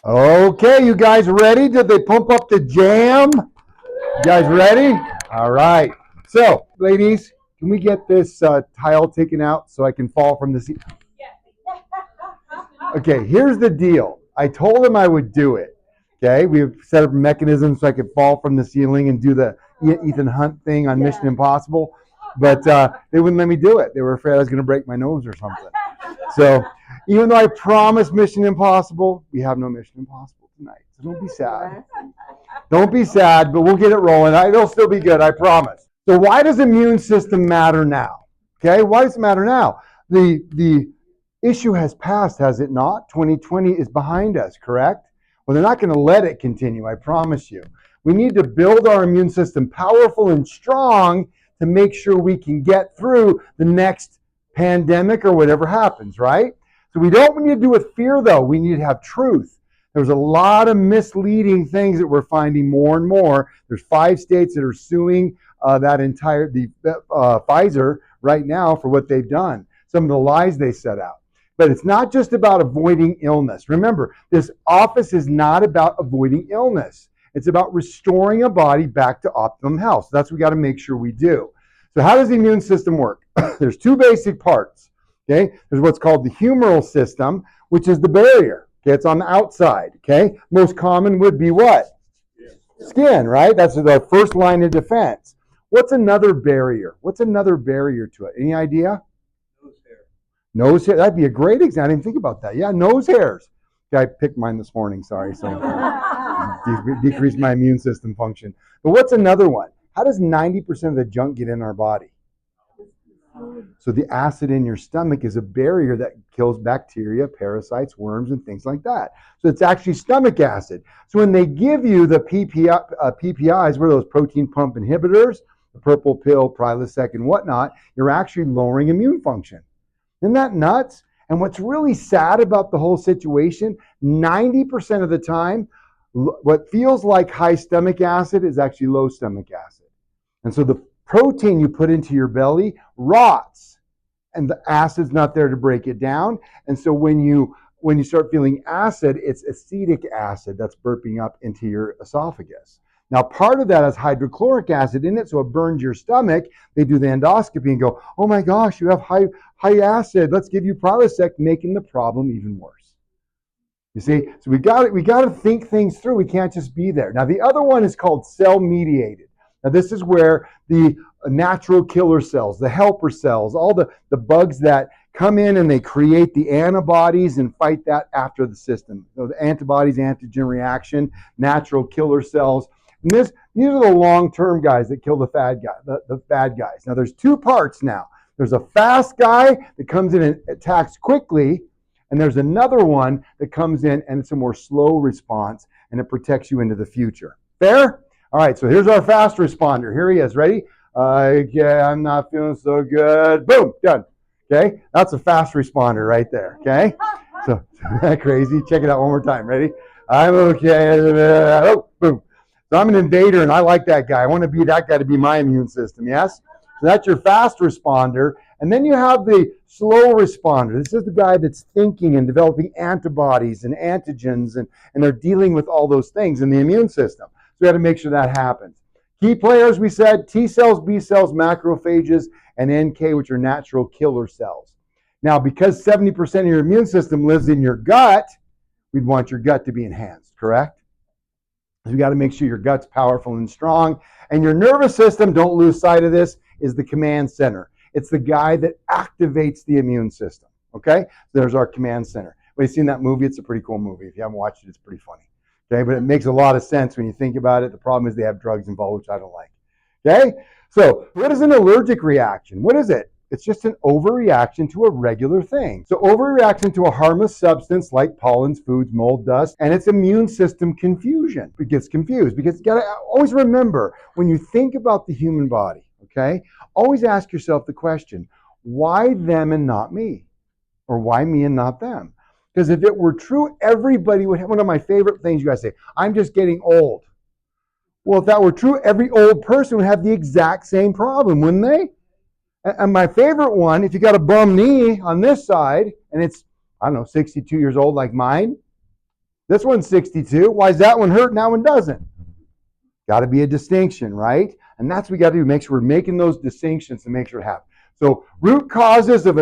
Okay, you guys ready? Did they pump up the jam? You guys ready? All right. So, ladies, can we get this tile taken out so I can fall from the seat? Okay, here's the deal. I told them I would do it. Okay, we've set up a mechanism so I could fall from the ceiling and do the Ethan Hunt thing on Mission Impossible, but they wouldn't let me do it. They were afraid I was going to break my nose or something. So, even though I promised Mission Impossible, we have no Mission Impossible tonight. So don't be sad. Don't be sad, but we'll get it rolling. It'll still be good, I promise. So why does immune system matter now? Okay, why does it matter now? The issue has passed, has it not? 2020 is behind us, correct? Well, they're not going to let it continue, I promise you. We need to build our immune system powerful and strong to make sure we can get through the next pandemic or whatever happens, right? So we don't need to do with fear, though. We need to have truth. There's a lot of misleading things that we're finding more and more. There's 5 states that are suing Pfizer right now for what they've done, some of the lies they set out. But it's not just about avoiding illness. Remember, this office is not about avoiding illness. It's about restoring a body back to optimum health. So that's what we got to make sure we do. So how does the immune system work? There's 2 basic parts. Okay, there's what's called the humoral system, which is the barrier. Okay, it's on the outside. Okay, most common would be what? Skin, right? That's the first line of defense. What's another barrier? What's another barrier to it? Any idea? Nose hair. Nose hair. That'd be a great example. I didn't think about that. Yeah, nose hairs. Okay, I picked mine this morning. Sorry, so decreased my immune system function. But what's another one? How does 90% of the junk get in our body? So the acid in your stomach is a barrier that kills bacteria, parasites, worms, and things like that. So it's actually stomach acid. So when they give you the PPIs, what are those protein pump inhibitors, the purple pill, Prilosec, and whatnot, you're actually lowering immune function. Isn't that nuts? And what's really sad about the whole situation, 90% of the time, what feels like high stomach acid is actually low stomach acid. And so the protein you put into your belly rots, and the acid's not there to break it down. And so when you start feeling acid, it's acetic acid that's burping up into your esophagus. Now, part of that has hydrochloric acid in it, so it burns your stomach. They do the endoscopy and go, oh my gosh, you have high acid. Let's give you Prilosec, making the problem even worse. You see, so we got to think things through. We can't just be there. Now, the other one is called cell-mediated. Now, this is where the natural killer cells, the helper cells, all the bugs that come in and they create the antibodies and fight that after the system. So the antibodies, antigen reaction, natural killer cells. And these are the long-term guys that kill the bad guys. Now, there's 2 parts now. There's a fast guy that comes in and attacks quickly, and there's another one that comes in and it's a more slow response, and it protects you into the future. Fair? All right, so here's our fast responder. Here he is. Ready? Okay, I'm not feeling so good. Boom, done. Okay, that's a fast responder right there. Okay, so isn't that crazy? Check it out one more time. Ready? I'm okay. Oh, boom. So I'm an invader, and I like that guy. I want to be that guy to be my immune system. Yes. So that's your fast responder, and then you have the slow responder. This is the guy that's thinking and developing antibodies and antigens, and they're dealing with all those things in the immune system. So we got to make sure that happens. Key players, we said, T cells, B cells, macrophages, and NK, which are natural killer cells. Now, because 70% of your immune system lives in your gut, we'd want your gut to be enhanced, correct? So you got to make sure your gut's powerful and strong. And your nervous system, don't lose sight of this, is the command center. It's the guy that activates the immune system, okay? There's our command center. Have you seen that movie? It's a pretty cool movie. If you haven't watched it, it's pretty funny. Okay, but it makes a lot of sense when you think about it. The problem is they have drugs involved, which I don't like. Okay, so what is an allergic reaction? What is it? It's just an overreaction to a regular thing. So overreaction to a harmless substance like pollens, foods, mold, dust, and it's immune system confusion. It gets confused because you gotta always remember when you think about the human body, okay, always ask yourself the question, why them and not me? Or why me and not them? Because if it were true, everybody would have, one of my favorite things you guys say, I'm just getting old. Well, if that were true, every old person would have the exact same problem, wouldn't they? And my favorite one, if you got a bum knee on this side, and it's, I don't know, 62 years old like mine, This one's 62. Why is that one hurt and that one doesn't? Got to be a distinction, right? And that's what we got to do. Make sure we're making those distinctions to make sure it happens. So root causes of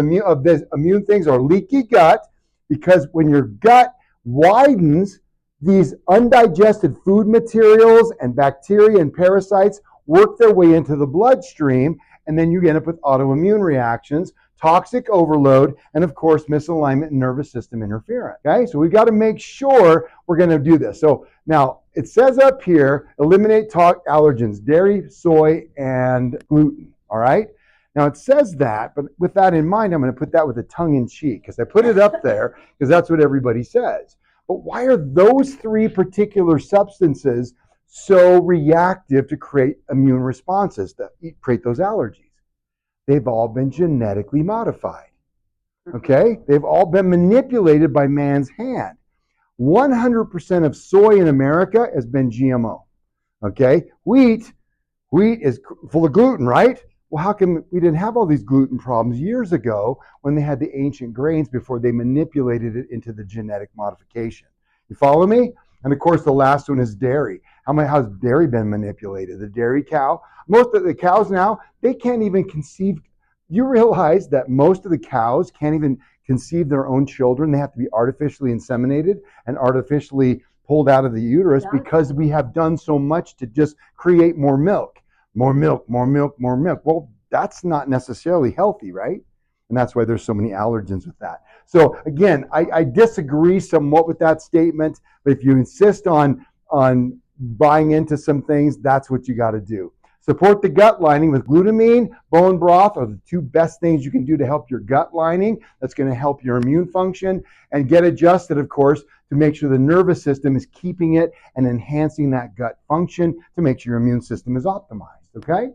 this immune things are leaky gut, because when your gut widens, these undigested food materials and bacteria and parasites work their way into the bloodstream, and then you end up with autoimmune reactions, toxic overload, and of course, misalignment and nervous system interference. Okay, so we've got to make sure we're going to do this. So now it says up here, eliminate allergens, dairy, soy, and gluten. All right. Now it says that, but with that in mind, I'm going to put that with a tongue in cheek, because I put it up there because that's what everybody says. But why are those three particular substances so reactive to create immune responses that create those allergies? They've all been genetically modified. Okay? They've all been manipulated by man's hand. 100% of soy in America has been GMO. Okay? Wheat is full of gluten, right? Well, how come we didn't have all these gluten problems years ago when they had the ancient grains before they manipulated it into the genetic modification? You follow me? And of course, the last one is dairy. How's dairy been manipulated? The dairy cow. Most of the cows now, they can't even conceive. You realize that most of the cows can't even conceive their own children. They have to be artificially inseminated and artificially pulled out of the uterus because we have done so much to just create more milk. More milk, more milk, more milk. Well, that's not necessarily healthy, right? And that's why there's so many allergens with that. So again, I disagree somewhat with that statement, but if you insist on buying into some things, that's what you got to do. Support the gut lining with glutamine, bone broth are the two best things you can do to help your gut lining. That's going to help your immune function, and get adjusted, of course, to make sure the nervous system is keeping it and enhancing that gut function to make sure your immune system is optimized. Okay?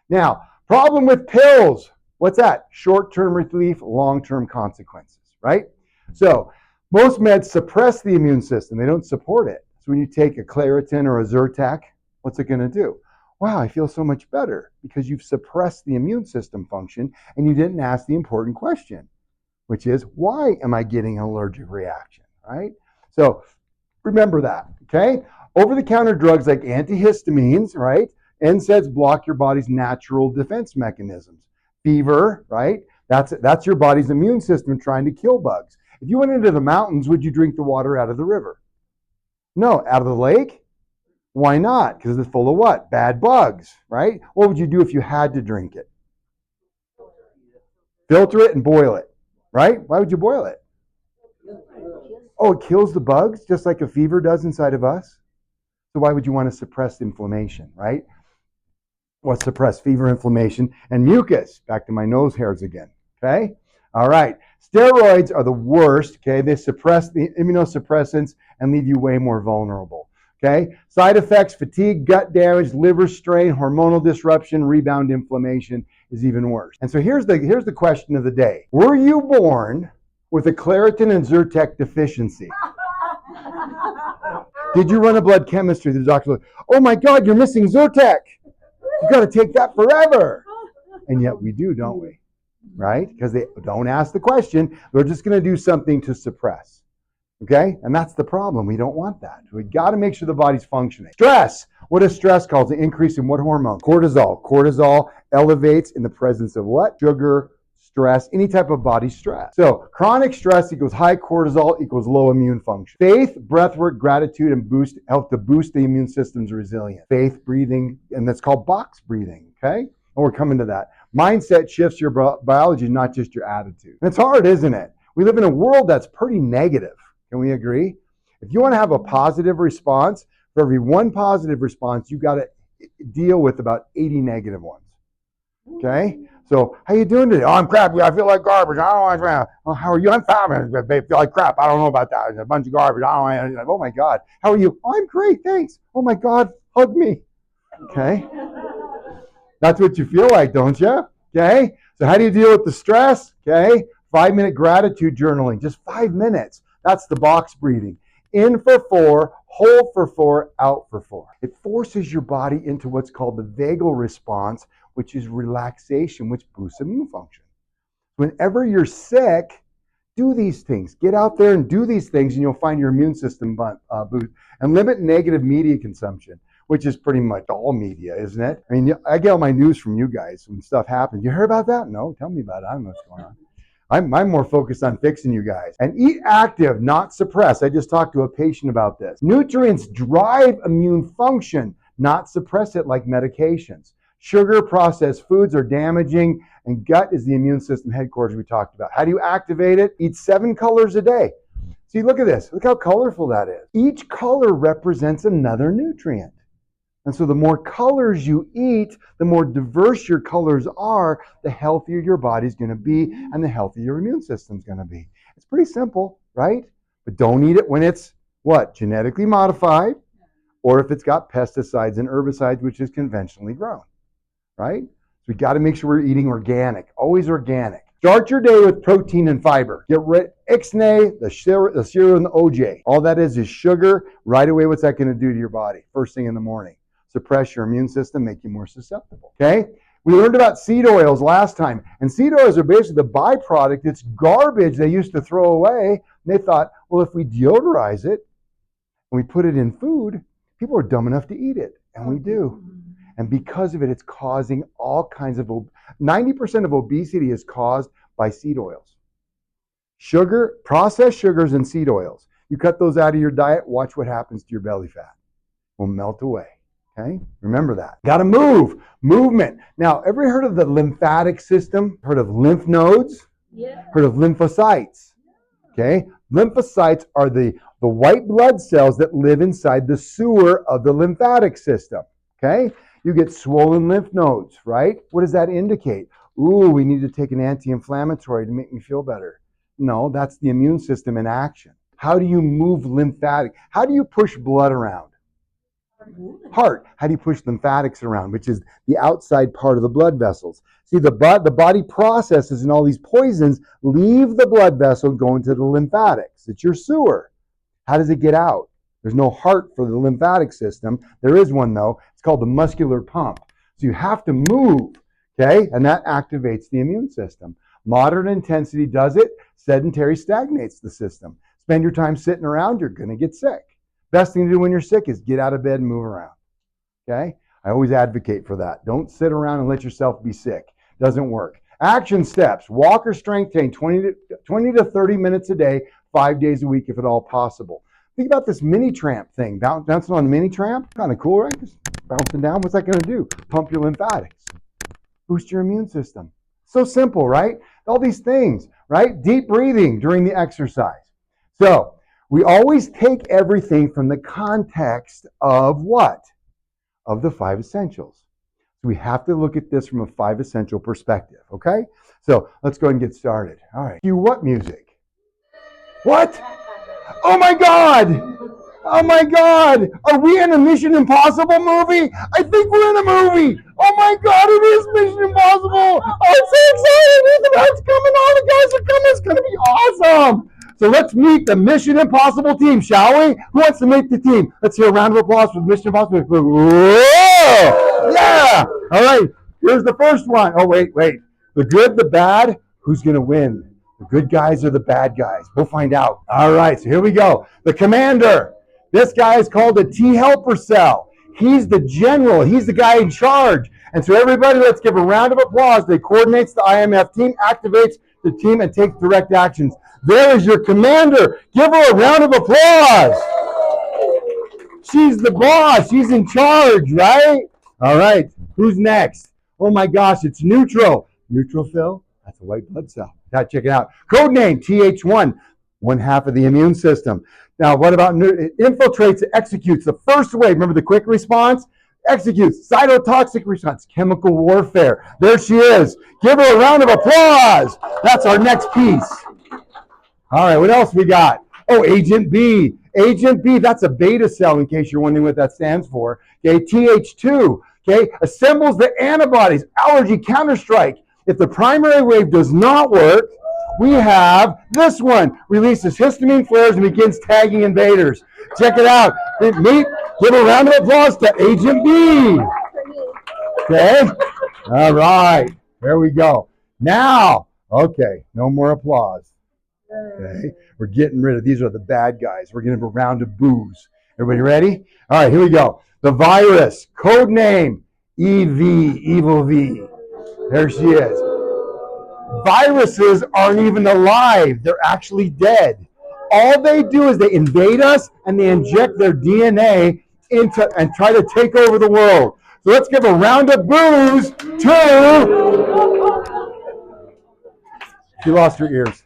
Now, problem with pills. What's that? Short-term relief, long-term consequences, right? So most meds suppress the immune system. They don't support it. So when you take a Claritin or a Zyrtec, what's it going to do? Wow, I feel so much better, because you've suppressed the immune system function and you didn't ask the important question, which is, why am I getting an allergic reaction, right? So remember that, okay? Over-the-counter drugs like antihistamines, right? NSAIDs block your body's natural defense mechanisms. Fever, right? That's your body's immune system trying to kill bugs. If you went into the mountains, would you drink the water out of the river? No. Out of the lake? Why not? Because it's full of what? Bad bugs, right? What would you do if you had to drink it? Filter it and boil it, right? Why would you boil it? Oh, it kills the bugs just like a fever does inside of us. So why would you want to suppress inflammation, right? What suppress fever, inflammation, and mucus? Back to my nose hairs again, okay? All right. Steroids are the worst, okay? They suppress the immunosuppressants and leave you way more vulnerable, okay? Side effects: fatigue, gut damage, liver strain, hormonal disruption, rebound inflammation is even worse. And so here's the question of the day. Were you born with a Claritin and Zyrtec deficiency? Did you run a blood chemistry? The doctor said, oh my God, you're missing Zyrtec. You've got to take that forever. And yet we do, don't we? Right? Because they don't ask the question. They're just going to do something to suppress. Okay? And that's the problem. We don't want that. We got to make sure the body's functioning. Stress. What does stress cause? An increase in what hormone? Cortisol. Cortisol elevates in the presence of what? Sugar, stress, any type of body stress. So chronic stress equals high cortisol equals low immune function. Faith, breathwork, gratitude, and help to boost the immune system's resilience. Faith, breathing, and that's called box breathing, okay? And we're coming to that. Mindset shifts your biology, not just your attitude. And it's hard, isn't it? We live in a world that's pretty negative. Can we agree? If you want to have a positive response, for every one positive response, you've got to deal with about 80 negative ones. Okay? So, how you doing today? Oh, I'm crappy. I feel like garbage. I don't want to. Oh, how are you? I'm fine. I feel like crap. I don't know about that. It's a bunch of garbage. I don't want. Oh my God. How are you? Oh, I'm great. Thanks. Oh my God. Hug me. Okay? That's what you feel like, don't you? Okay? So how do you deal with the stress? Okay? 5-minute gratitude journaling. Just 5 minutes. That's the box breathing. In for 4, hold for 4, out for 4. It forces your body into what's called the vagal response, which is relaxation, which boosts immune function. Whenever you're sick, Do these things. Get out there and do these things, and you'll find your immune system boost. And limit negative media consumption, which is pretty much all media, isn't it? I mean, I get all my news from you guys when stuff happens. You heard about that? No, tell me about it. I don't know what's going on. I'm more focused on fixing you guys. And eat active, not suppress. I just talked to a patient about this. Nutrients drive immune function, not suppress it like medications. Sugar, processed foods are damaging, and gut is the immune system headquarters we talked about. How do you activate it? Eat 7 colors a day. See, look at this. Look how colorful that is. Each color represents another nutrient. And so the more colors you eat, the more diverse your colors are, the healthier your body's going to be and the healthier your immune system's going to be. It's pretty simple, right? But don't eat it when it's, what, genetically modified, or if it's got pesticides and herbicides, which is conventionally grown, right? So we got to make sure we're eating organic, always organic. Start your day with protein and fiber. Get rid of ixnay, the cereal, and the OJ. All that is sugar. Right away, what's that going to do to your body? First thing in the morning. Suppress your immune system, make you more susceptible. Okay? We learned about seed oils last time. And seed oils are basically the byproduct. It's garbage they used to throw away. And they thought, well, if we deodorize it and we put it in food, people are dumb enough to eat it. And we do. And because of it, it's causing all kinds of, 90% of obesity is caused by seed oils. Sugar, processed sugars and seed oils. You cut those out of your diet, watch what happens to your belly fat. It will melt away. Okay? Remember that. Got to move. Movement. Now, ever heard of the lymphatic system? Heard of lymph nodes? Yeah. Heard of lymphocytes? Okay? Lymphocytes are the white blood cells that live inside the sewer of the lymphatic system. Okay? You get swollen lymph nodes, right? What does that indicate? Ooh, we need to take an anti-inflammatory to make me feel better. No, that's the immune system in action. How do you move lymphatic? How do you push blood around? Heart. How do you push lymphatics around, which is the outside part of the blood vessels? See, the body processes and all these poisons leave the blood vessel going to the lymphatics. It's your sewer. How does it get out? There's no heart for the lymphatic system. There is one, though. It's called the muscular pump. So you have to move, okay? And that activates the immune system. Moderate intensity does it. Sedentary stagnates the system. Spend your time sitting around, you're going to get sick. Best thing to do when you're sick is get out of bed and move around, okay? I always advocate for that. Don't sit around and let yourself be sick. Doesn't work. Action steps. Walk or strength train 20 to 30 minutes a day, 5 days a week if at all possible. Think about this mini tramp thing. Bouncing on a mini tramp, kind of cool, right? Just bouncing down. What's that going to do? Pump your lymphatics. Boost your immune system. So simple, right? All these things, right? Deep breathing during the exercise. So we always take everything from the context of what? Of the 5 essentials. So we have to look at this from a 5 essential perspective, okay? So let's go ahead and get started. All right. Cue what music? What? Oh my God! Oh my God! Are we in a Mission Impossible movie? I think we're in a movie! Oh my God, it is Mission Impossible! I'm so excited! It's coming on, the guys are coming, it's gonna be awesome! So let's meet the Mission Impossible team, shall we? Who wants to meet the team? Let's hear a round of applause for the Mission Impossible. Whoa! Yeah! All right, here's the first one. Oh, wait. The good, the bad, who's gonna win? The good guys or the bad guys? We'll find out. All right, so here we go. The commander. This guy is called a T helper cell. He's the general. He's the guy in charge. And so everybody, let's give a round of applause. They coordinates the IMF team, activates the team, and takes direct actions. There is your commander. Give her a round of applause. She's the boss. She's in charge, right? All right, who's next? Oh my gosh, it's neutral. Neutrophil, that's a white blood cell. Check it out. Code name, TH1, 1/2 of the immune system. Now, what about it infiltrates, it executes the first wave. Remember the quick response? Executes, cytotoxic response, chemical warfare. There she is. Give her a round of applause. That's our next piece. All right, what else we got? Oh, Agent B. Agent B, that's a beta cell in case you're wondering what that stands for. Okay, TH2, okay, assembles the antibodies, allergy counterstrike. If the primary wave does not work, we have this one. Releases histamine flares and begins tagging invaders. Check it out. Give a round of applause to Agent B. Okay? All right. There we go. Now, okay, no more applause. Okay, we're getting rid of, these are the bad guys. We're getting a round of boos. Everybody ready? All right, here we go. The virus, code name, EV, Evil V. There she is. Viruses aren't even alive. They're actually dead. All they do is they invade us and they inject their DNA into and try to take over the world. So let's give a round of boos to... She lost her ears.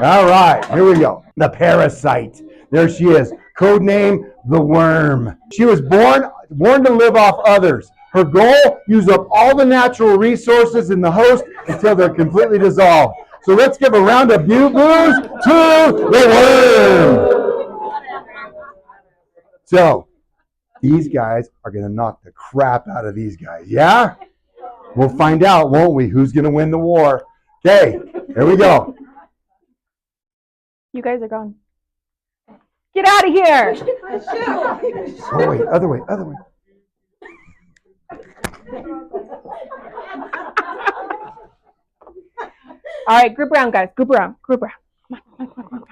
All right, here we go. The parasite. There she is. Code name, the worm. She was born to live off others. Her goal, use up all the natural resources in the host until they're completely dissolved. So let's give a round of boos to the worm. So these guys are going to knock the crap out of these guys. Yeah? We'll find out, won't we? Who's going to win the war? Okay, here we go. You guys are gone. Get out of here! Oh, wait, other way. All right, group around, guys. Group around. Come on.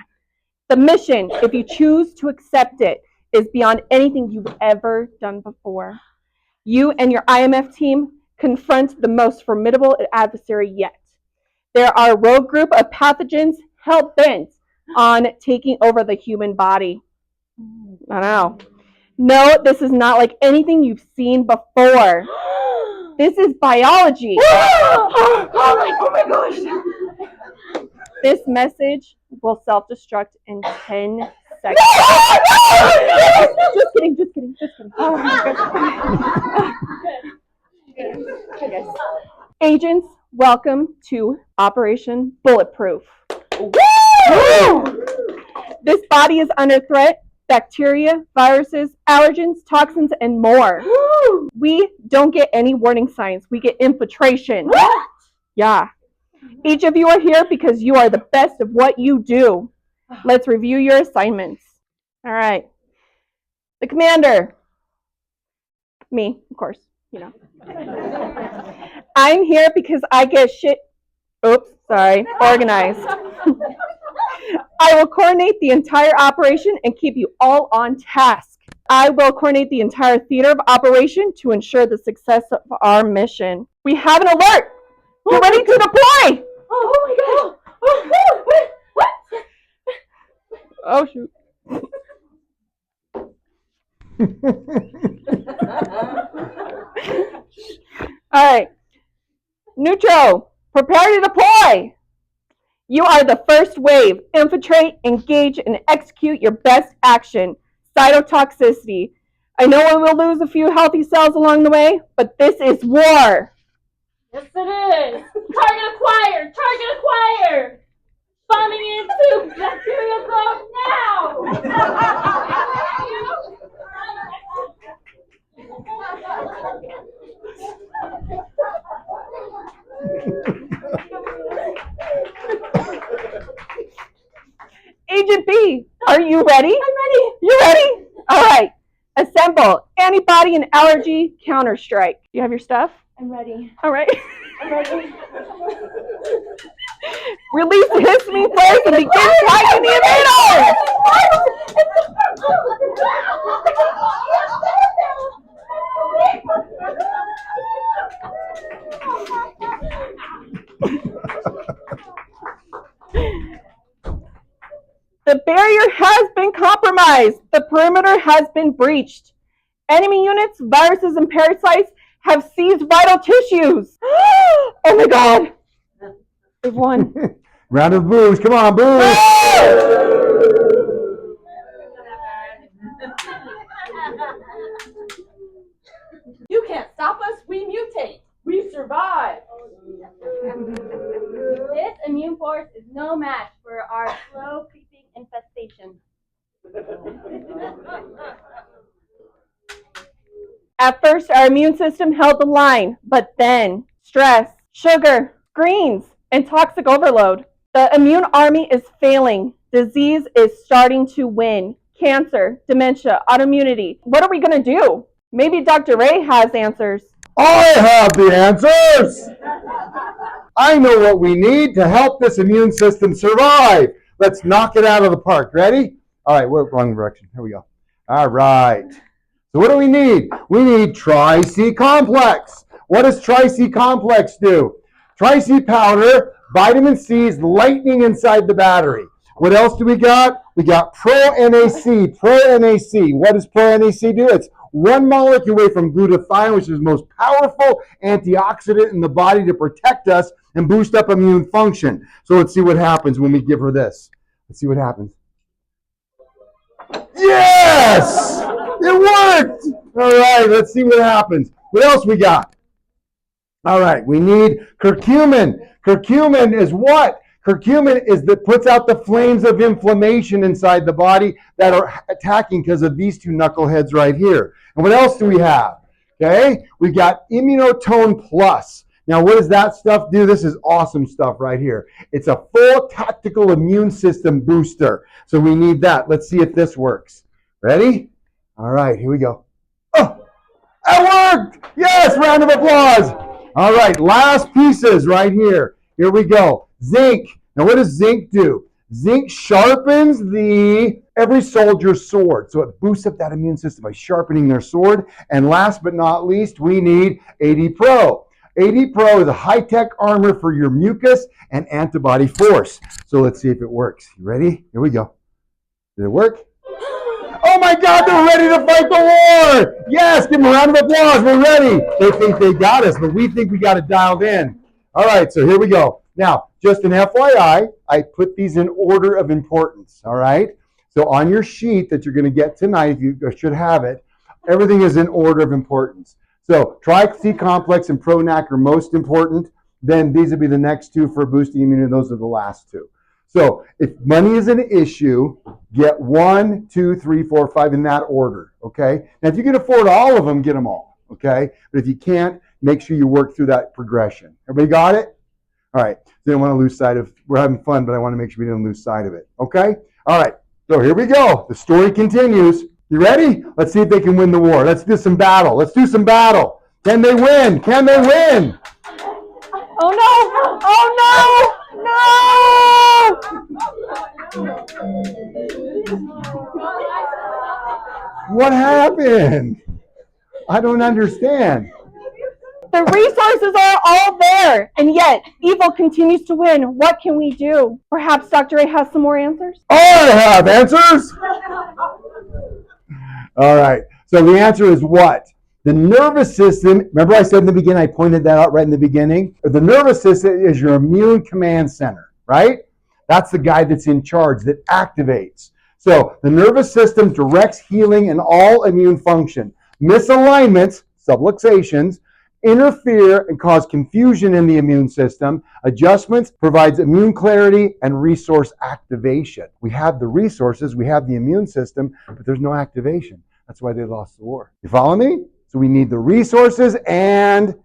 The mission, if you choose to accept it, is beyond anything you've ever done before. You and your IMF team confront the most formidable adversary yet. There are a rogue group of pathogens hell-bent on taking over the human body. I know. No, this is not like anything you've seen before. This is biology. Oh my gosh. This message will self-destruct in 10 seconds. Just kidding. Oh my gosh. Agents, welcome to Operation Bulletproof. Woo! This body is under threat. Bacteria, viruses, allergens, toxins, and more. We don't get any warning signs. We get infiltration. What? Yeah. Each of you are here because you are the best of what you do. Let's review your assignments. All right. The commander. Me, of course, you know. I'm here because I get organized. I will coordinate the entire operation and keep you all on task. I will coordinate the entire theater of operation to ensure the success of our mission. We have an alert. We're ready to deploy. Oh my God. What? Oh, shoot. All right. Neutral, prepare to deploy. You are the first wave. Infiltrate, engage, and execute your best action. Cytotoxicity. I know we will lose a few healthy cells along the way, but this is war. Yes, it is. Target acquired. Bombing into bacterial growth now. Agent B, are you ready? I'm ready. You ready? All right. Assemble. Antibody and allergy counterstrike. You have your stuff? I'm ready. All right. I'm ready. Release the histamine first and begin tagging the invader. The barrier has been compromised. The perimeter has been breached. Enemy units, viruses, and parasites have seized vital tissues. Oh my God. We've won. Round of boos. Come on, boos. You can't stop us. We mutate. We survive. This immune force is no match for our slow creeping infestation. At first, our immune system held the line, but then stress, sugar, greens, and toxic overload. The immune army is failing. Disease is starting to win. Cancer, dementia, autoimmunity. What are we going to do? Maybe Dr. Ray has answers. I have the answers. I know what we need to help this immune system survive. Let's knock it out of the park. Ready? All right, we're wrong direction. Here we go. All right. So what do we need? We need Tri-C complex. What does Tri-C complex do? Tri-C powder, vitamin C is lightning inside the battery. What else do we got? We got Pro-NAC. Pro-NAC. What does Pro-NAC do? It's one molecule away from glutathione, which is the most powerful antioxidant in the body to protect us and boost up immune function. So let's see what happens when we give her this. Let's see what happens. Yes! It worked! All right, let's see what happens. What else we got? All right, we need curcumin. Curcumin is what? Curcumin is that puts out the flames of inflammation inside the body that are attacking because of these two knuckleheads right here. And what else do we have? Okay, we've got Immunotone Plus. Now, what does that stuff do? This is awesome stuff right here. It's a full tactical immune system booster. So we need that. Let's see if this works. Ready? All right, here we go. Oh, that worked! Yes, round of applause. All right, last pieces right here. Here we go. Zinc. Now, what does zinc do? Zinc sharpens every soldier's sword. So it boosts up that immune system by sharpening their sword. And last but not least, we need AD Pro. AD Pro is a high-tech armor for your mucus and antibody force. So let's see if it works. You ready? Here we go. Did it work? Oh my God, they're ready to fight the war! Yes, give them a round of applause. We're ready. They think they got us, but we think we got it dialed in. All right, so here we go. Now, just an FYI, I put these in order of importance, all right? So on your sheet that you're going to get tonight, you should have it, everything is in order of importance. So Tri-C complex and Pro-NAC are most important. Then these would be the next two for boosting immunity. Those are the last two. So if money is an issue, get 1, 2, 3, 4, 5 in that order, okay? Now, if you can afford all of them, get them all, okay? But if you can't, make sure you work through that progression. Everybody got it? All right. So I don't want to lose sight of, we're having fun, but I want to make sure we don't lose sight of it, okay? All right. So here we go. The story continues. You ready? Let's see if they can win the war. Let's do some battle. Let's do some battle. Can they win? Can they win? Oh no! Oh no! No! What happened? I don't understand. The resources are all there, and yet evil continues to win. What can we do? Perhaps Dr. A has some more answers? I have answers. All right. So the answer is what? The nervous system, remember I said in the beginning, I pointed that out right in the beginning? The nervous system is your immune command center, right? That's the guy that's in charge, that activates. So the nervous system directs healing and all immune function. Misalignments, subluxations, interfere and cause confusion in the immune system. Adjustments provides immune clarity and resource activation. We have the resources, we have the immune system, but there's no activation. That's why they lost the war. You follow me? So we need the resources and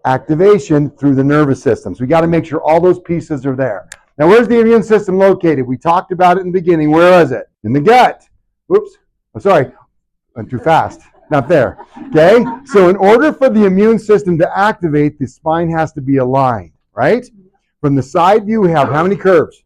activation through the nervous system. So we got to make sure all those pieces are there. Now, where's the immune system located? We talked about it in the beginning. Where is it? In the gut. Oops. I'm sorry. Went too fast. Not there. Okay? So in order for the immune system to activate, the spine has to be aligned, right? From the side view, we have how many curves?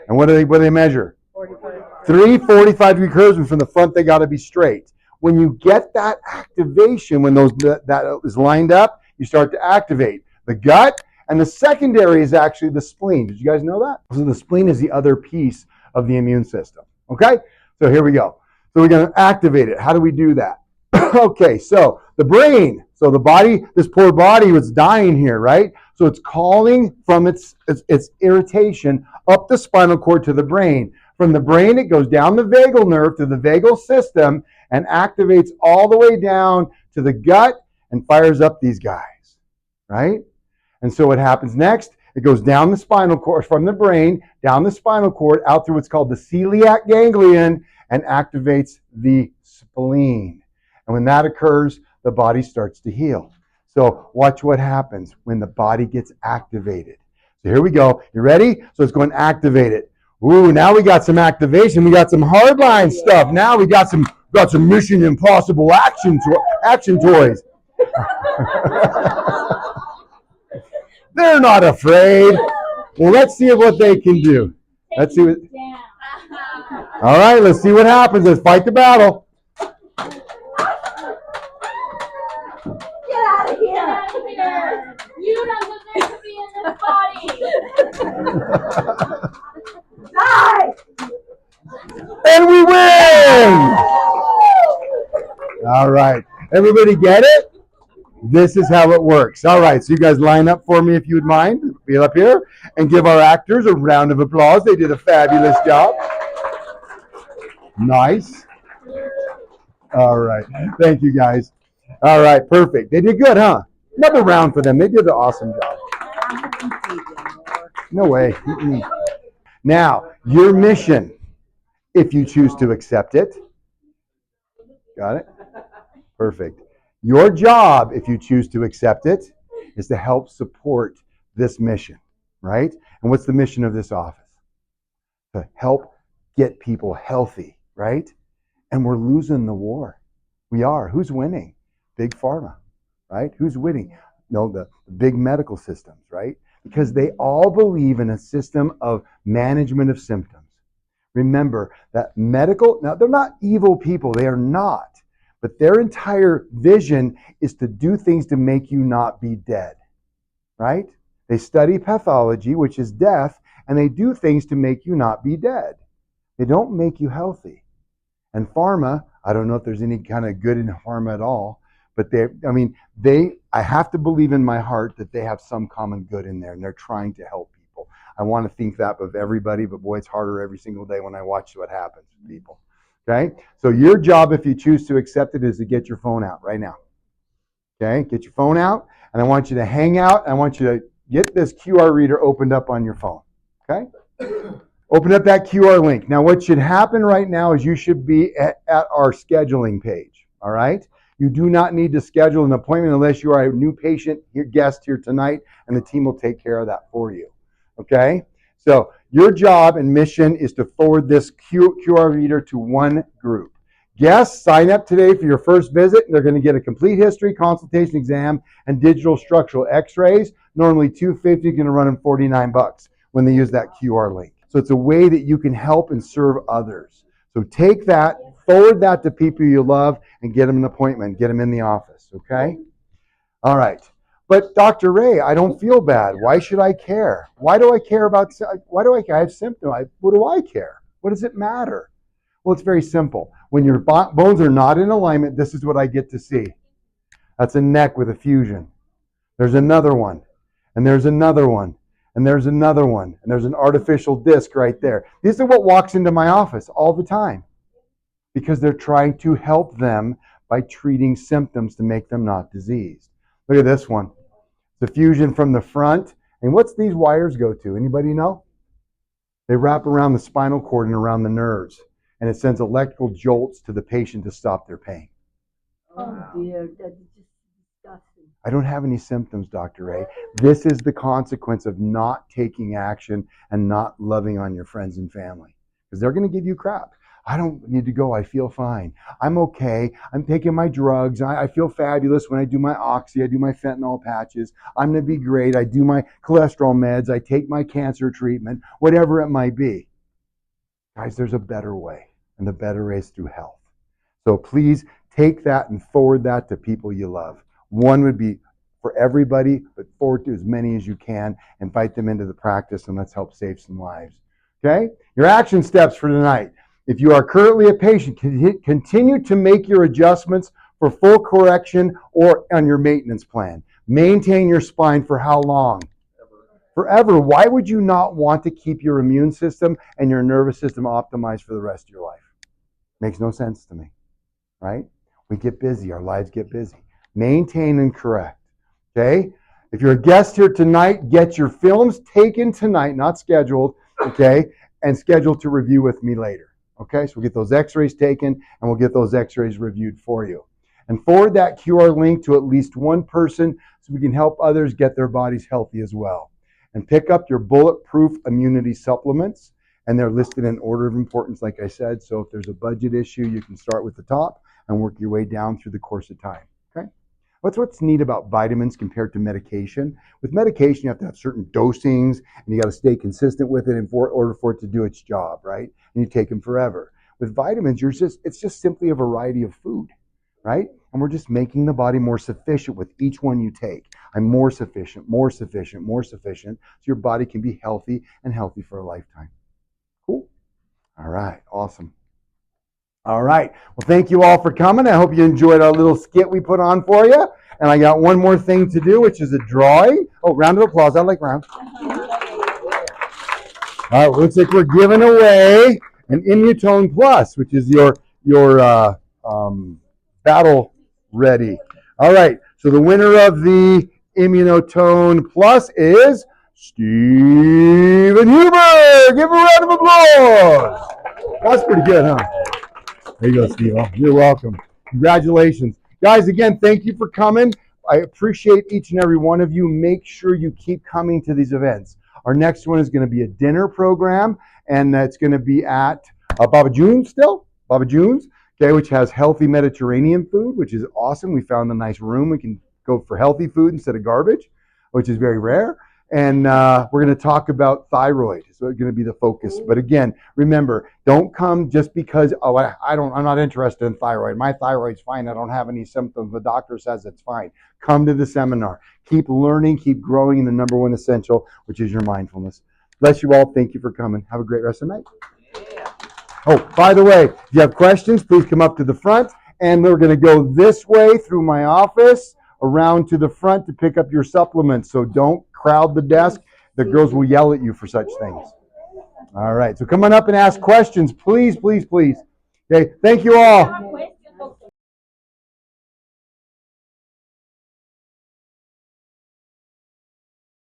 And what do they measure? 45. 3 45-degree curves, and from the front, they got to be straight. When you get that activation, when that is lined up, you start to activate the gut, and the secondary is actually the spleen. Did you guys know that? So the spleen is the other piece of the immune system. Okay? So here we go. So we're going to activate it. How do we do that? Okay, so the brain. So the body, this poor body was dying here, right? So it's calling from its irritation up the spinal cord to the brain. From the brain, it goes down the vagal nerve to the vagal system and activates all the way down to the gut and fires up these guys, right? And so what happens next? It goes down the spinal cord, from the brain, down the spinal cord, out through what's called the celiac ganglion, and activates the spleen. And when that occurs, the body starts to heal. So watch what happens when the body gets activated. So here we go. You ready? So it's going to activate it. Ooh, now we got some activation. We got some hardline stuff. Now we got some Mission Impossible action toys. They're not afraid. Well, let's see what they can do. Let's see what. All right, let's see what happens. Let's fight the battle. Get out of here! Get out of here! You don't deserve to be in this body! Die! And we win! All right. Everybody get it? This is how it works. All right. So you guys line up for me if you would mind. Be up here and give our actors a round of applause. They did a fabulous job. Nice. All right. Thank you, guys. All right. Perfect. They did good, huh? Another round for them. They did an awesome job. No way. Mm-mm. Now, your mission, if you choose to accept it. Got it? Perfect. Your job, if you choose to accept it, is to help support this mission, right? And what's the mission of this office? To help get people healthy, right? And we're losing the war. We are. Who's winning? Big pharma, right? Who's winning? No, the big medical systems, right? Because they all believe in a system of management of symptoms. Remember that medical, now they're not evil people, they are not. But their entire vision is to do things to make you not be dead, right? They study pathology, which is death, and they do things to make you not be dead. They don't make you healthy. And pharma, I don't know if there's any kind of good in pharma at all, but I have to believe in my heart that they have some common good in there, and they're trying to help people. I want to think that of everybody, but boy, it's harder every single day when I watch what happens to people. Okay? So your job, if you choose to accept it, is to get your phone out right now. Okay? Get your phone out, and I want you to hang out. I want you to get this QR reader opened up on your phone. Okay? Open up that QR link. Now, what should happen right now is you should be at our scheduling page. All right? You do not need to schedule an appointment unless you are a new patient, your guest here tonight, and the team will take care of that for you. Okay? So your job and mission is to forward this QR reader to one group. Guests, sign up today for your first visit. They're going to get a complete history, consultation exam, and digital structural x-rays. Normally $250, going to run them $49 when they use that QR link. So it's a way that you can help and serve others. So take that, forward that to people you love, and get them an appointment. Get them in the office, okay? All right. But Dr. Ray, I don't feel bad. Why should I care? Why do I care about, why do I care? I have symptoms. What do I care? What does it matter? Well, it's very simple. When your bones are not in alignment, this is what I get to see. That's a neck with a fusion. There's another one, and there's another one, and there's another one, and there's an artificial disc right there. This is what walks into my office all the time because they're trying to help them by treating symptoms to make them not diseased. Look at this one. The fusion from the front. And what's these wires go to? Anybody know? They wrap around the spinal cord and around the nerves. And it sends electrical jolts to the patient to stop their pain. Oh dear, that's just disgusting. I don't have any symptoms, Dr. Ray. This is the consequence of not taking action and not loving on your friends and family. Because they're going to give you crap. I don't need to go. I feel fine. I'm okay. I'm taking my drugs. I feel fabulous when I do my oxy. I do my fentanyl patches. I'm going to be great. I do my cholesterol meds. I take my cancer treatment, whatever it might be. Guys, there's a better way, and the better way is through health. So please take that and forward that to people you love. One would be for everybody, but forward to as many as you can. Invite them into the practice, and let's help save some lives. Okay? Your action steps for tonight. If you are currently a patient, continue to make your adjustments for full correction or on your maintenance plan. Maintain your spine for how long? Forever. Why would you not want to keep your immune system and your nervous system optimized for the rest of your life? Makes no sense to me, right? We get busy. Our lives get busy. Maintain and correct, okay? If you're a guest here tonight, get your films taken tonight, not scheduled, okay, and scheduled to review with me later. Okay, so we'll get those x-rays taken and we'll get those x-rays reviewed for you. And forward that QR link to at least one person so we can help others get their bodies healthy as well. And pick up your bulletproof immunity supplements, and they're listed in order of importance, like I said. So if there's a budget issue, you can start with the top and work your way down through the course of time. Okay? What's neat about vitamins compared to medication? With medication, you have to have certain dosings, and you got to stay consistent with it in order for it to do its job, right? And you take them forever. With vitamins, it's just simply a variety of food, right? And we're just making the body more sufficient with each one you take. I'm more sufficient, more sufficient, more sufficient, so your body can be healthy and healthy for a lifetime. Cool. All right, awesome. All right. Well, thank you all for coming. I hope you enjoyed our little skit we put on for you. And I got one more thing to do, which is a drawing. Oh, round of applause. I like round. All right. Looks like we're giving away an Immutone Plus, which is your battle ready. All right. So the winner of the Immunotone Plus is Steven Huber. Give a round of applause. That's pretty good, huh? There you go, Steve. You're welcome. Congratulations. Guys, again, thank you for coming. I appreciate each and every one of you. Make sure you keep coming to these events. Our next one is going to be a dinner program, and that's going to be at Baba June's still, Baba June's, okay, which has healthy Mediterranean food, which is awesome. We found a nice room. We can go for healthy food instead of garbage, which is very rare. And we're going to talk about thyroid. So it's going to be the focus. But again, remember, don't come just because, I'm not interested in thyroid. My thyroid's fine. I don't have any symptoms. The doctor says it's fine. Come to the seminar. Keep learning, keep growing in the number one essential, which is your mindfulness. Bless you all. Thank you for coming. Have a great rest of the night. Oh, by the way, if you have questions, please come up to the front. And we're going to go this way through my office, around to the front to pick up your supplements. So don't crowd the desk. The girls will yell at you for such things. All right. So come on up and ask questions, please, please, please. Okay. Thank you all.